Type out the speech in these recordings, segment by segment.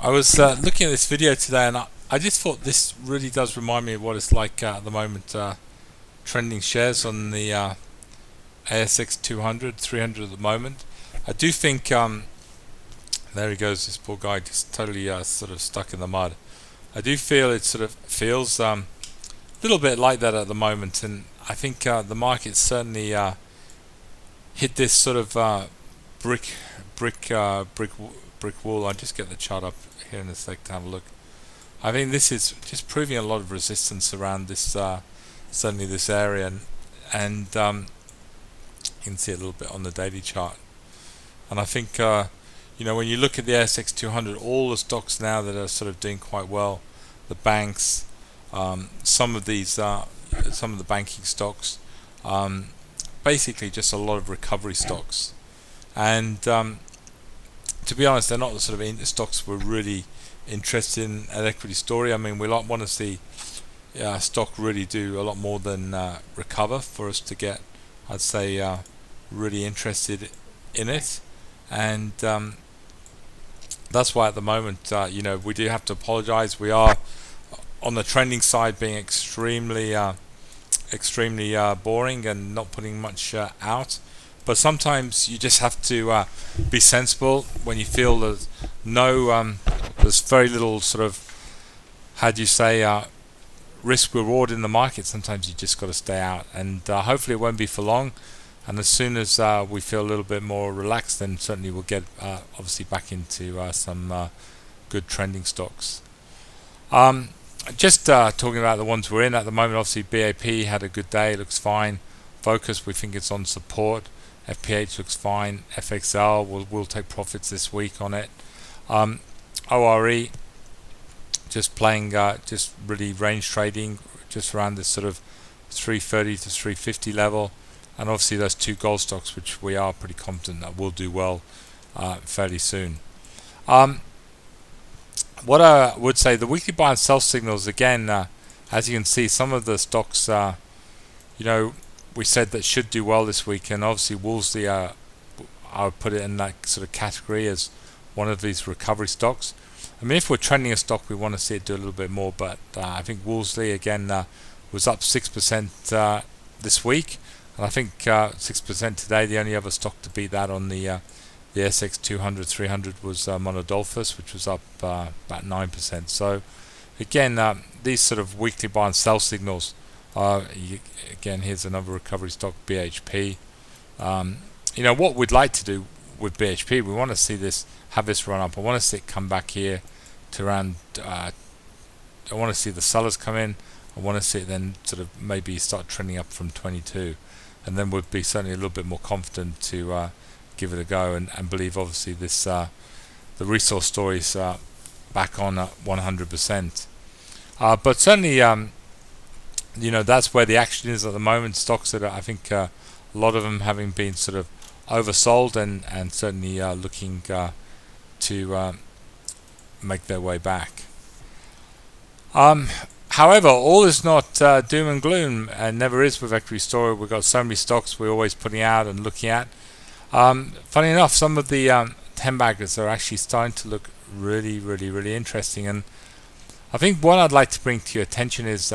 I was looking at this video today, and I just thought this really does remind me of what it's like at the moment. Trending shares on the ASX 200, 300 at the moment. I do think there he goes. This poor guy just totally sort of stuck in the mud. I do feel it sort of feels a little bit like that at the moment, and I think the market certainly hit this sort of brick brick brick brick wall. I'll just get the chart up here in a sec to have a look. I think this is just proving a lot of resistance around this certainly this area, and you can see it a little bit on the daily chart. And I think when you look at the ASX 200, all the stocks now that are sort of doing quite well, the banks, some of the banking stocks, basically just a lot of recovery stocks. And to be honest, they're not the sort of stocks we're really interested in at Equity Story. I mean, we want to see stock really do a lot more than recover for us to get, I'd say, really interested in it. And that's why at the moment, we do have to apologize. We are on the trending side being extremely boring and not putting much out. But sometimes you just have to be sensible when you feel there's there's very little sort of, how do you say, risk reward in the market. Sometimes you just got to stay out, and hopefully it won't be for long. And as soon as we feel a little bit more relaxed, then certainly we'll get obviously back into some good trending stocks. Just talking about the ones we're in at the moment, obviously BAP had a good day, it looks fine. Focus, we think it's on support. FPH looks fine. FXL, we'll take profits this week on it. ORE, just playing, just really range trading, just around this sort of 330 to 350 level. And obviously those two gold stocks, which we are pretty confident that will do well fairly soon. What I would say, the weekly buy and sell signals, again, as you can see, some of the stocks, we said that should do well this week, and obviously Wolseley, I would put it in that sort of category as one of these recovery stocks. I mean, if we're trending a stock, we want to see it do a little bit more, but I think Wolseley, again, was up 6% this week, and I think 6% today. The only other stock to beat that on the SX 200, 300 was Monodolphus, which was up about 9%. So again, these sort of weekly buy and sell signals, again, here's another recovery stock, BHP. What we'd like to do with BHP, we want to see this, have this run up. I want to see it come back here to around, I want to see the sellers come in. I want to see it then sort of maybe start trending up from 22, and then we'd be certainly a little bit more confident to give it a go and believe obviously this the resource story's back on at 100%. But certainly that's where the action is at the moment. Stocks that I think a lot of them having been sort of oversold and certainly looking to make their way back. However, all is not doom and gloom, and never is with Equity Story. We've got so many stocks we're always putting out and looking at. Funny enough, some of the 10 baggers are actually starting to look really, really, really interesting. And I think what I'd like to bring to your attention is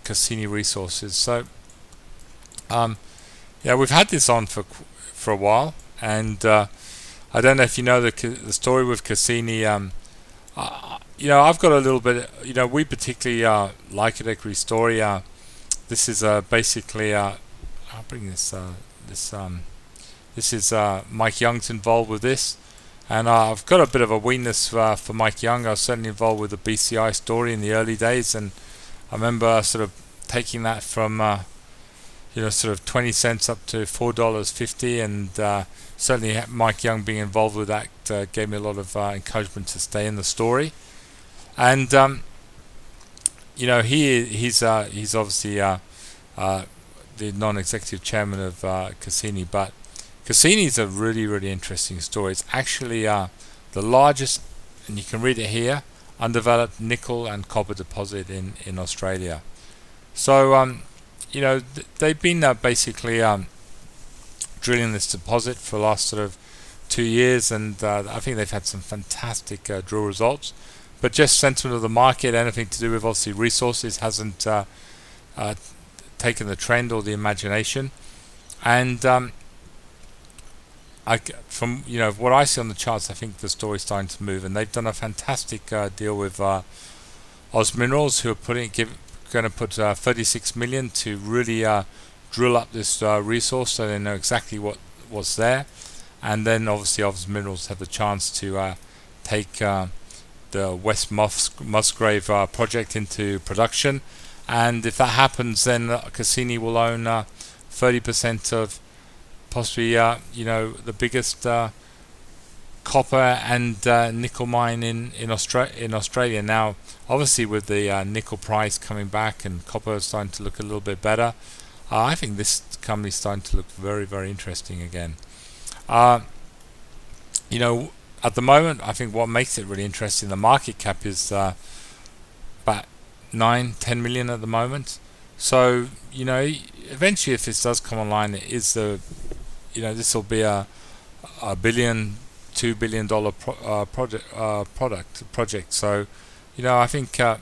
Cassini Resources. So, we've had this on for a while, and I don't know if you know the story with Cassini. I've got a little bit. We particularly like it, Equity Story. This is basically. I'll bring this. This is Mike Young's involved with this, and I've got a bit of a weakness for Mike Young. I was certainly involved with the BCI story in the early days, and I remember sort of taking that from sort of 20 cents up to $4.50, and certainly Mike Young being involved with that gave me a lot of encouragement to stay in the story. And he's obviously the non-executive chairman of Cassini, but Cassini is a really, really interesting story. It's actually the largest, and you can read it here, undeveloped nickel and copper deposit in Australia. So they've been basically drilling this deposit for the last sort of 2 years, and I think they've had some fantastic drill results. But just sentiment of the market, anything to do with obviously resources, hasn't uh, taken the trend or the imagination. And from what I see on the charts, I think the story's starting to move, and they've done a fantastic deal with Oz Minerals, who are going to put 36 million to really drill up this resource, so they know exactly what's there. And then obviously Oz Minerals have the chance to take the West Musgrave project into production, and if that happens, then Cassini will own 30% of possibly the biggest copper and nickel mine in Australia. Now, obviously, with the nickel price coming back and copper starting to look a little bit better, I think this company is starting to look very, very interesting again. At the moment, I think what makes it really interesting, the market cap is about 9-10 million at the moment. So eventually, if this does come online, it is this will be a billion, $2 billion project. So I think Cassini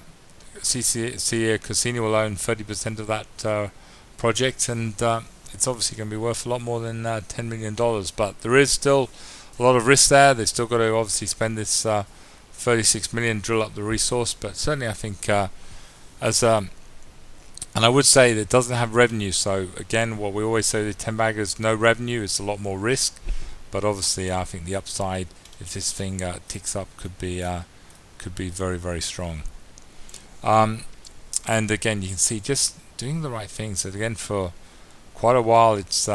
will own 30% of that project, and it's obviously going to be worth a lot more than $10 million. But there is still a lot of risk there. They've still got to obviously spend this 36 million, drill up the resource. But certainly, I think and I would say that it doesn't have revenue. So again, what we always say, the 10 baggers, no revenue, it's a lot more risk. But obviously, I think the upside, if this thing ticks up, could be very, very strong. And again, you can see just doing the right things. And again, for quite a while, it's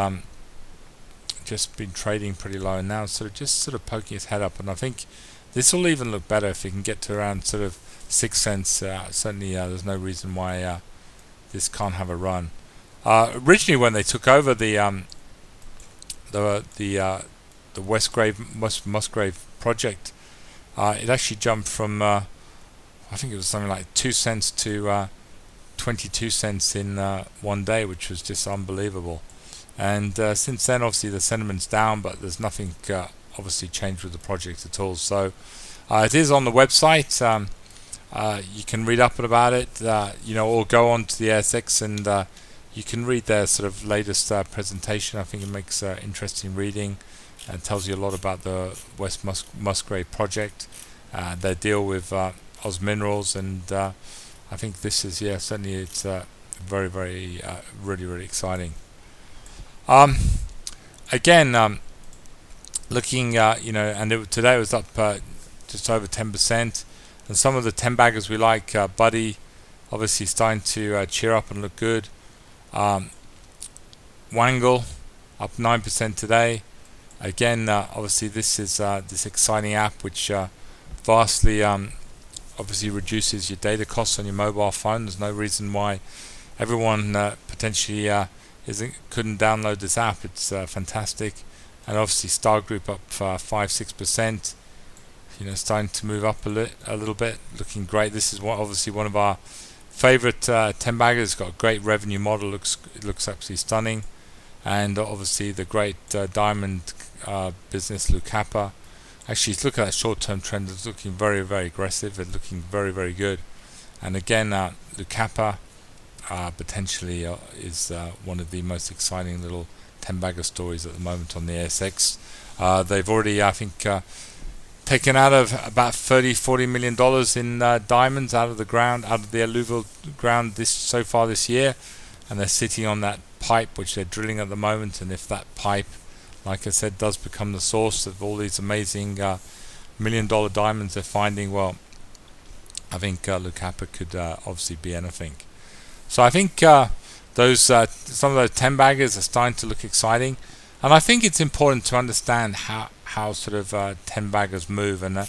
just been trading pretty low, and now sort of poking its head up. And I think this will even look better if it can get to around sort of 6 cents. Certainly, there's no reason why this can't have a run. Originally, when they took over the Musgrave project, it actually jumped from I think it was something like 2 cents to 22 cents in one day, which was just unbelievable. And since then, obviously, the sentiment's down, but there's nothing obviously changed with the project at all. So it is on the website. You can read up about it, or go on to the ASX, and you can read their sort of latest presentation. I think it makes interesting reading and tells you a lot about the West Musgrave project, their deal with Oz Minerals, and I think this is certainly it's very, very really, really exciting. Again, looking and today it was up just over 10%, and some of the 10 baggers we like, Buddy, obviously starting to cheer up and look good. Wangle up 9% today. Again, obviously this is this exciting app which vastly obviously reduces your data costs on your mobile phone. There's no reason why everyone potentially couldn't download this app. It's fantastic. And obviously Star Group up 5-6%. Starting to move up a little bit, looking great. This is obviously one of our favorite 10 baggers. Got a great revenue model. It looks absolutely stunning. And obviously the great diamond business, Lucapa. Actually, look at that short-term trend. It's looking very, very aggressive. It's looking very, very good. And again, Lucapa potentially is one of the most exciting little 10-bagger stories at the moment on the ASX. They've already, I think, taken out of about $40 million in diamonds out of the ground, out of the alluvial ground so far this year, and they're sitting on that pipe which they're drilling at the moment. And if that pipe, like I said, does become the source of all these amazing $1 million diamonds they're finding, well, I think Lucapa could obviously be anything. So I think those some of those 10 baggers are starting to look exciting, and I think it's important to understand how sort of 10 baggers move. And I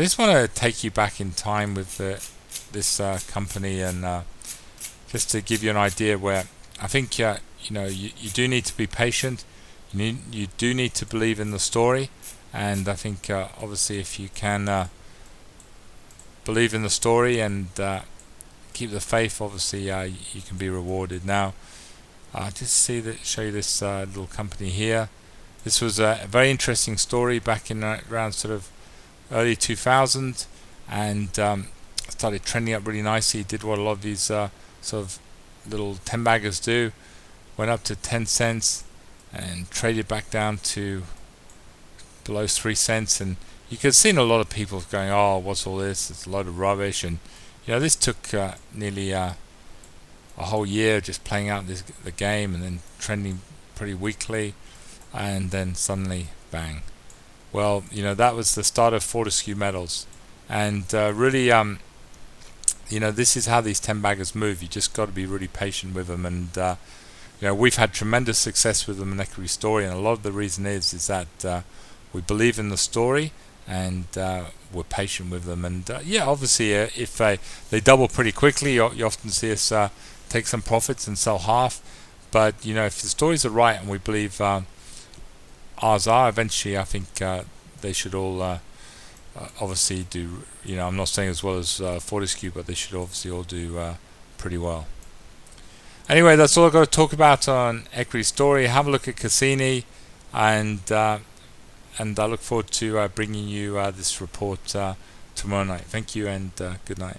just want to take you back in time with this company, and just to give you an idea where I think you do need to be patient. You do need to believe in the story, and I think obviously if you can believe in the story and keep the faith, obviously you can be rewarded. Now, just show you this little company here. This was a very interesting story back in around sort of early 2000, and started trending up really nicely. Did what a lot of these sort of little 10 baggers do, went up to 10 cents and traded back down to below 3 cents. And you could see a lot of people going, oh, what's all this, it's a load of rubbish. And this took nearly a whole year just playing out the game, and then trending pretty weakly, and then suddenly bang. Well, that was the start of Fortescue Metals. And really, this is how these 10 baggers move. You just got to be really patient with them. And we've had tremendous success with them in Equity Story, and a lot of the reason is that we believe in the story, and we're patient with them. And obviously, if they double pretty quickly, you often see us take some profits and sell half. But if the stories are right, and we believe ours are, eventually I think they should all obviously do, I'm not saying as well as Fortescue, but they should obviously all do pretty well. Anyway, that's all I've got to talk about on Equity Story. Have a look at Cassini, and I look forward to bringing you this report tomorrow night. Thank you, and good night.